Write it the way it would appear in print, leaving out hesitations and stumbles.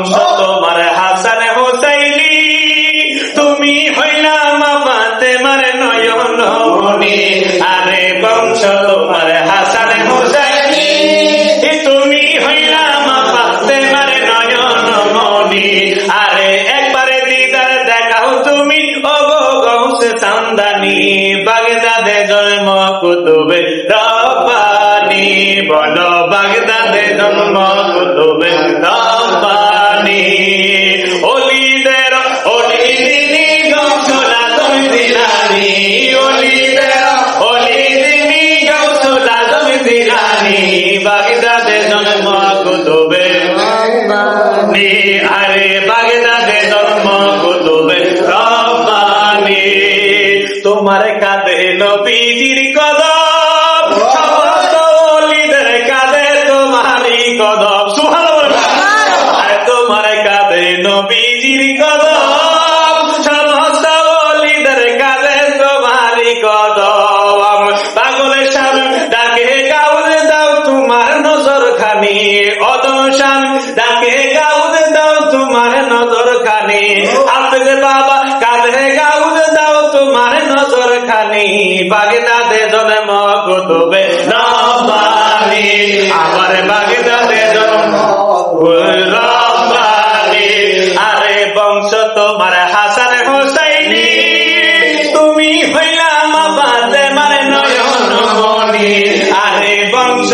বংশ তোমার হাসান হোসাইনি, তুমি হইলা মা ফাতেমার নয়ন মনি। আরে বংশ তোমার হাসান হোসাইনি, তুমি হইলা মা ফাতেমার নয়ন মনি। আরে একবারে দিদার দেখাও তুমি ওগো গৌসে চান্দানি, বাগদাদে জন্ম কুতুবে রব্বানি। বলো বাগদাদে জন্ম কুতুবে রব্বানি। অলিদের অলি দিনি গৌসুল আজম জিলানী, অলিদের অলি দিনি গৌসুল আজম জিলানী, বাগদাদে জন্ম কুতুবে রব্বানি। আরে বাগদাদে জন্ম কুতুবে রব্বানি। তোমার কাঁধে নবীজির কদম, সমস্ত ওলিদের কাঁধে তোমারই কদম। সুবহানাল্লাহ। আর তোমার কাঁধে নবীজির কদম, সমস্ত ওলিদের কাঁধে তোমারই কদম। পাগলের শান ডাকে গাউজ দাও তোমার নজর খানি, অদম শান ডাকে গাউজ দাও তোমার নজর খানি। হাফেজ বাবা কাঁধে গাউজ দাও তোমার নজর খানি, বাগদাদে জন্ম কুতুবে রব্বানি। আমার বাগদাদে জন্ম রব্বানি। আরে বংশ তোমার হাসান হোসাইনি, তুমি হইলা মা ফাতেমার নয়ন মনি। আরে বংশ